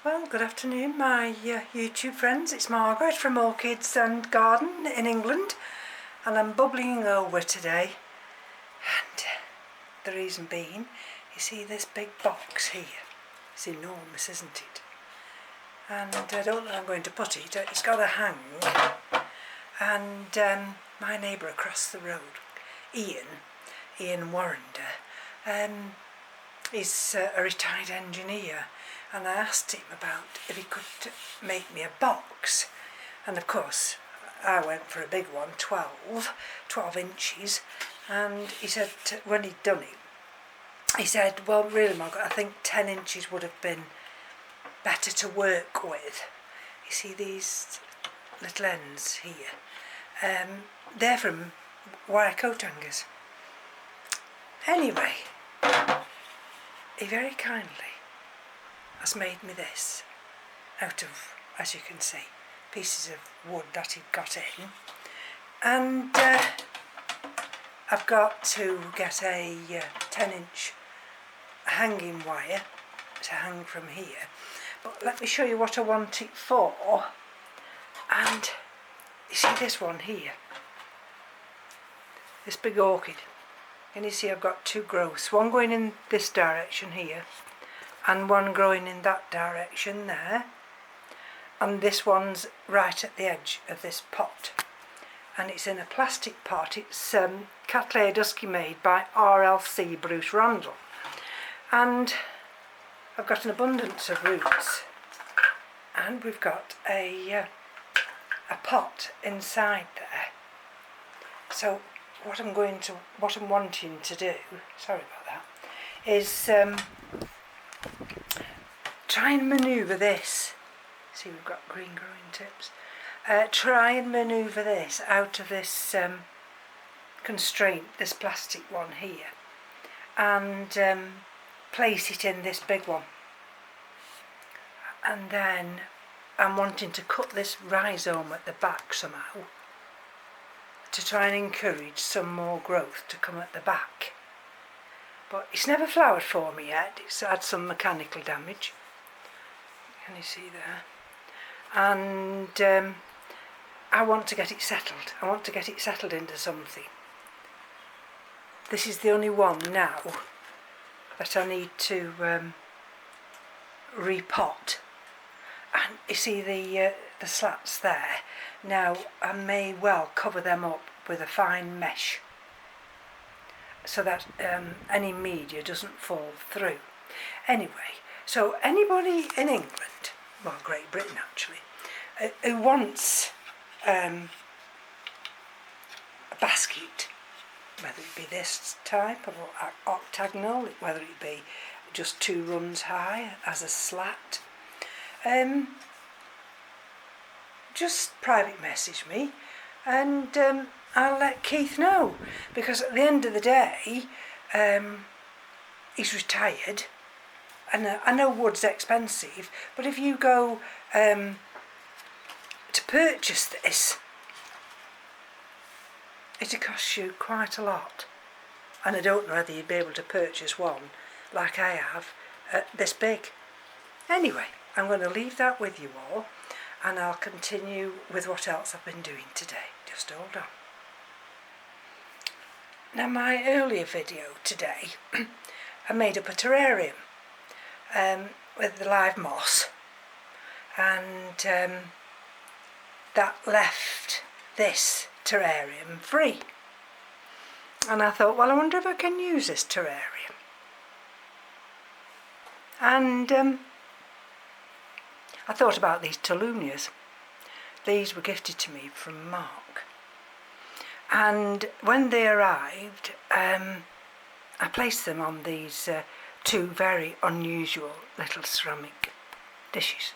Well, good afternoon my YouTube friends. It's Margaret from Orchids and Garden in England, and I'm bubbling over today, and the reason being, you see this big box here. It's enormous, isn't it? And I don't know where I'm going to put it. It's got a hang, and my neighbour across the road, Ian Warrender, is a retired engineer, and I asked him about if he could make me a box, and of course I went for a big one, 12 inches, and he said when he'd done it, he said, well really Margaret, I think 10 inches would have been better to work with. You see these little ends here, they're from wire coat hangers. Anyway, he very kindly has made me this out of, as you can see, pieces of wood that he'd got in, and I've got to get a 10-inch hanging wire to hang from here, but let me show you what I want it for. And you see this one here, this big orchid, and you see I've got two growths, one going in this direction here and one growing in that direction there, and this one's right at the edge of this pot, and it's in a plastic pot. It's Cattleya Dusky made by RLC Bruce Randall, and I've got an abundance of roots, and we've got a pot inside there. So what I'm wanting to do, sorry about that, is try and manoeuvre this. See, we've got green growing tips. Try and manoeuvre this out of this constraint, this plastic one here, and place it in this big one. And then I'm wanting to cut this rhizome at the back somehow to try and encourage some more growth to come at the back. But it's never flowered for me yet. It's had some mechanical damage. Can you see there? And I want to get it settled. I want to get it settled into something. This is the only one now that I need to repot. And you see the slats there. Now I may well cover them up with a fine mesh, so that any media doesn't fall through. Anyway, so anybody in England, well Great Britain actually, who wants a basket, whether it be this type of octagonal, whether it be just 2 runs high as a slat, just private message me, and I'll let Keith know, because at the end of the day, he's retired, and I know wood's expensive, but if you go to purchase this, it'll cost you quite a lot, and I don't know whether you'd be able to purchase one like I have this big. Anyway, I'm going to leave that with you all, and I'll continue with what else I've been doing today. Just hold on. Now, my earlier video today, I made up a terrarium with the live moss, and that left this terrarium free. And I thought, well, I wonder if I can use this terrarium. And I thought about these Tolumnias. These were gifted to me from Mark. And when they arrived, I placed them on these 2 very unusual little ceramic dishes.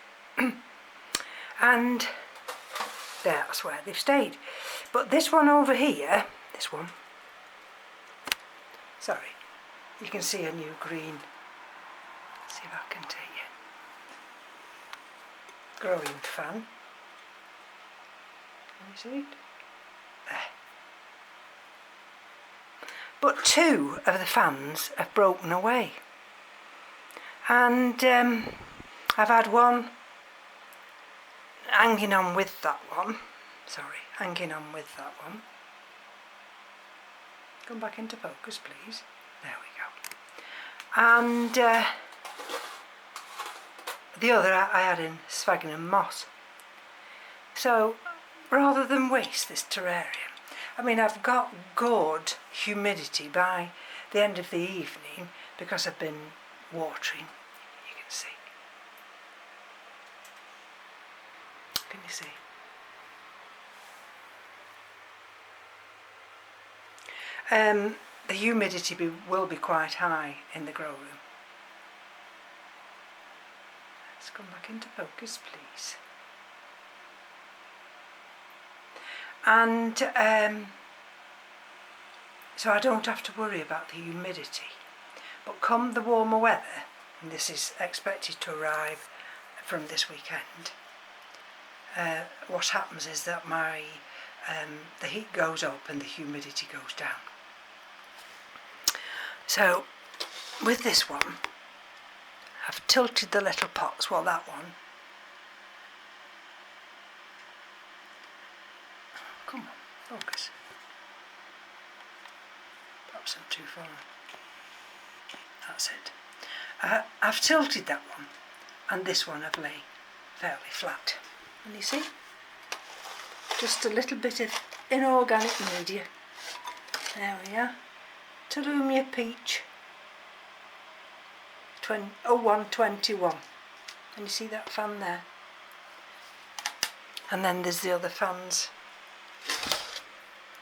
And that's where they've stayed. But this one over here, this one, sorry, you can see a new green, see if I can take you, growing fan. Can you see it? There. But 2 of the fans have broken away, and I've had one hanging on with that one. Hanging on with that one. Come back into focus, please. There we go. And the other I had in sphagnum moss. So rather than waste this terrarium, I mean, I've got good humidity by the end of the evening because I've been watering. You can see. Can you see? The humidity will be quite high in the grow room. Let's come back into focus, please. And so I don't have to worry about the humidity. But come the warmer weather, and this is expected to arrive from this weekend, what happens is that the heat goes up and the humidity goes down. So with this one, I've tilted the little pots, well, that one. Come on, focus. Perhaps I'm too far. That's it. I've tilted that one, and this one I've laid fairly flat. And you see? Just a little bit of inorganic media. There we are. Tolumnia Peach. 0121. And you see that fan there? And then there's the other fans.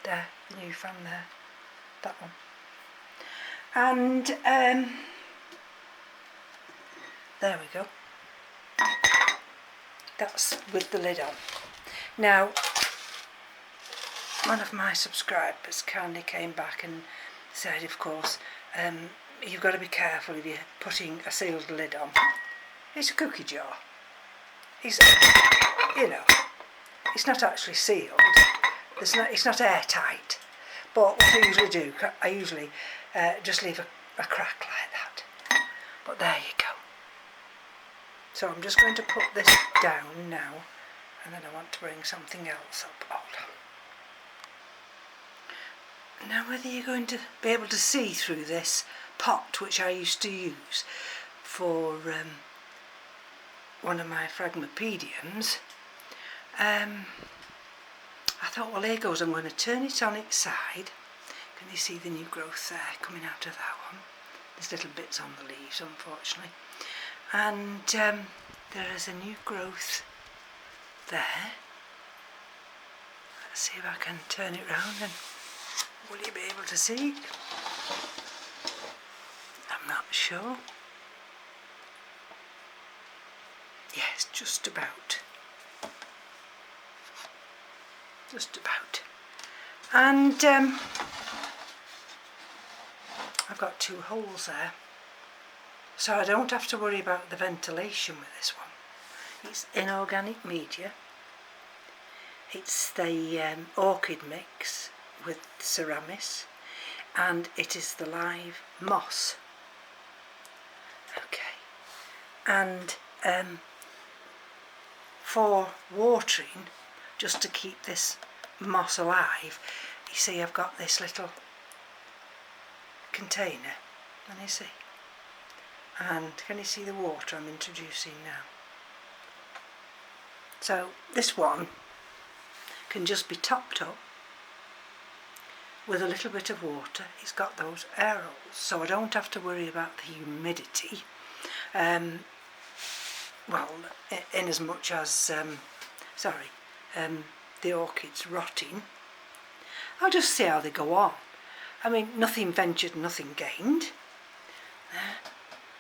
There, the new fan there. That one. And there we go. That's with the lid on. Now, one of my subscribers kindly came back and said, of course, you've got to be careful if you're putting a sealed lid on. It's a cookie jar. It's, you know, it's not actually sealed. It's not airtight. But what I usually do, I usually just leave a crack like that. But there you go. So I'm just going to put this down now, and then I want to bring something else up. Hold on. Now whether you're going to be able to see through this pot, which I used to use for one of my phragmipediums, I thought, well, here goes, I'm going to turn it on its side. Can you see the new growth there coming out of that one? There's little bits on the leaves, unfortunately. And there is a new growth there. Let's see if I can turn it round and will you be able to see it? I'm not sure. Yes, just about. Just about. And I've got 2 holes there, so I don't have to worry about the ventilation with this one. It's inorganic media. It's the orchid mix with ceramics, and it is the live moss. Okay, and for watering, just to keep this moss alive, you see I've got this little container, can you see? And can you see the water I'm introducing now? So this one can just be topped up with a little bit of water. It's got those air holes, so I don't have to worry about the humidity. Well, in as much as the orchids rotting. I'll just see how they go on. I mean, nothing ventured, nothing gained.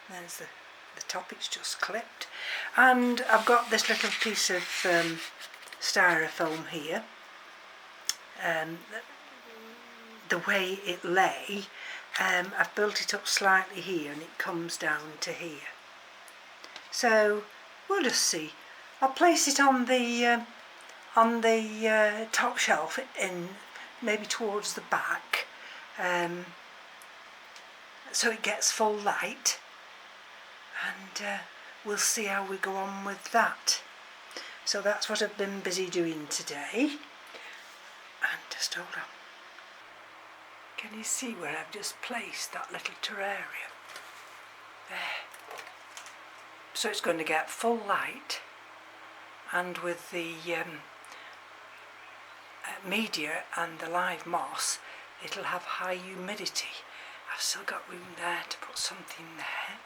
There's the top, it's just clipped. And I've got this little piece of styrofoam here. The way it lay, I've built it up slightly here and it comes down to here. So we'll just see. I'll place it on the top shelf, in maybe towards the back, so it gets full light, and we'll see how we go on with that. So that's what I've been busy doing today. And just hold on. Can you see where I've just placed that little terrarium? There. So it's going to get full light, and with the media and the live moss, it'll have high humidity. I've still got room there to put something there.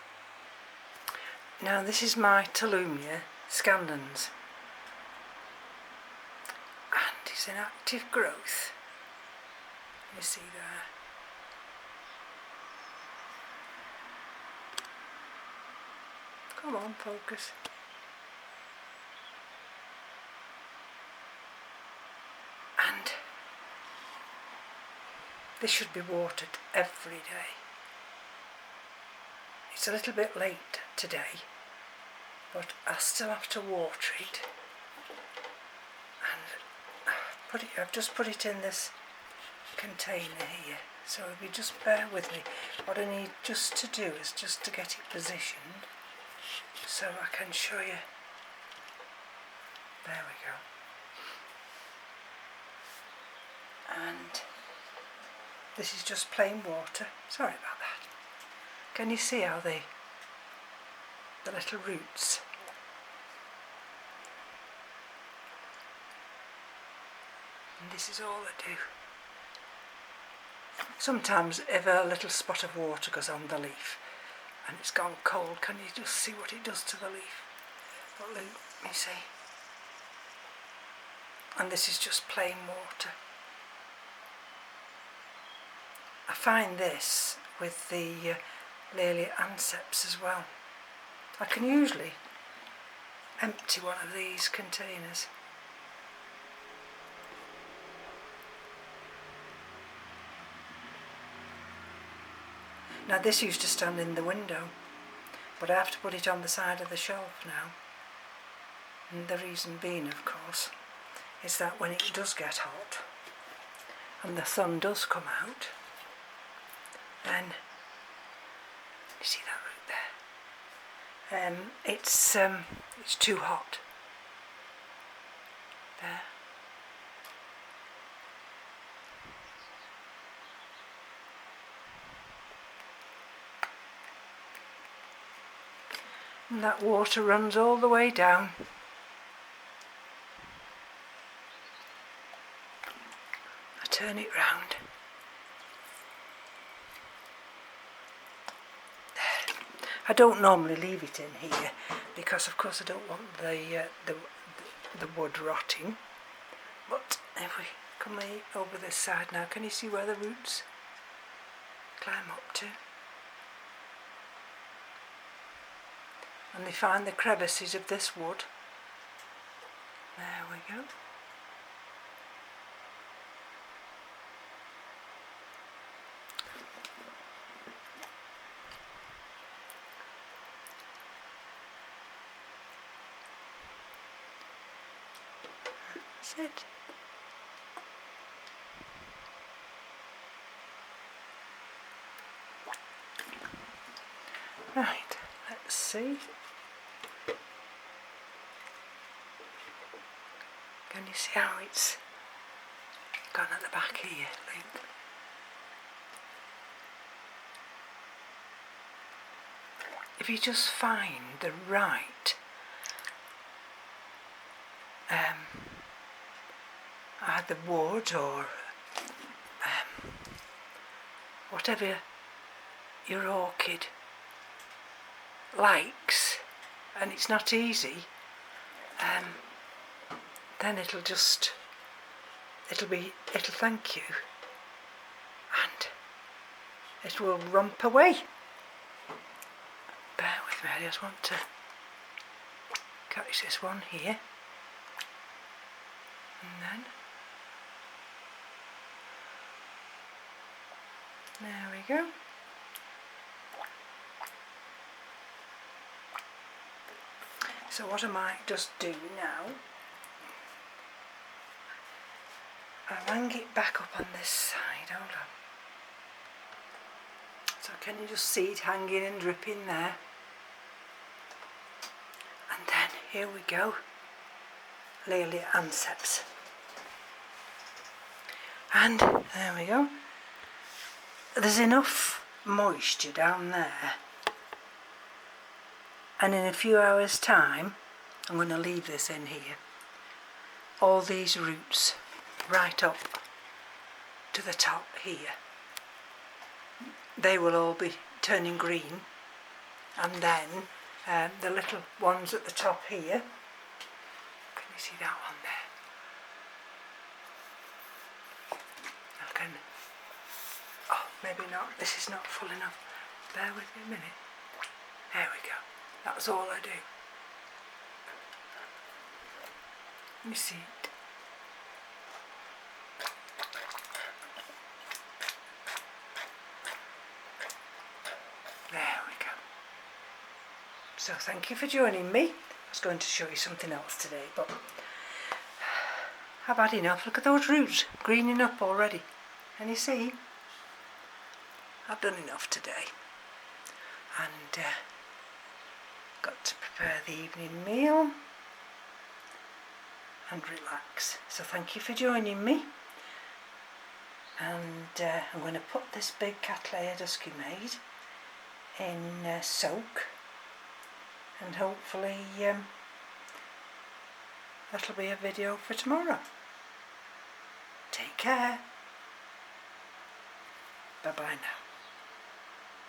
Now this is my Tolumnia scandens, and it's in active growth. You see there. Come on, focus. And this should be watered every day. It's a little bit late today, but I still have to water it. And I've just put it in this container here. So if you just bear with me, what I need just to do is just to get it positioned so I can show you. There we go. And this is just plain water. Sorry about that. Can you see how the little roots? And this is all I do. Sometimes if a little spot of water goes on the leaf and it's gone cold, can you just see what it does to the leaf? But let me see. And this is just plain water. I find this with the Laelia anceps as well. I can usually empty one of these containers. Now this used to stand in the window, but I have to put it on the side of the shelf now. And the reason being, of course, is that when it does get hot and the sun does come out, then you see that root there? It's too hot. There. And that water runs all the way down. I turn it round. There. I don't normally leave it in here because of course I don't want the wood rotting. But if we come over this side now, can you see where the roots climb up to? And they find the crevices of this wood. There we go. That's it. Right, let's see. Can you see how it's gone at the back here, Luke? If you just find the right either wood or whatever your orchid likes, and it's not easy, then it'll thank you, and it will romp away. Bear with me, I just want to catch this one here, and then there we go. So what I might just do now, I'll hang it back up on this side, hold on. So can you just see it hanging and dripping there? here we go, Laelia anceps. And there we go. There's enough moisture down there, and in a few hours time I'm going to leave this in here, all these roots right up to the top here, they will all be turning green, and then the little ones at the top here, can you see that one there? Oh, maybe not, this is not full enough, bear with me a minute. There we go, that's all I do. You see it? There we go. So thank you for joining me. I was going to show you something else today, but I've had enough. Look at those roots greening up already. Can you see? I've done enough today, and got to prepare the evening meal and relax. So thank you for joining me, and I'm going to put this big Cattleya Dusky Maid in soak, and hopefully that'll be a video for tomorrow. Take care. Bye bye now.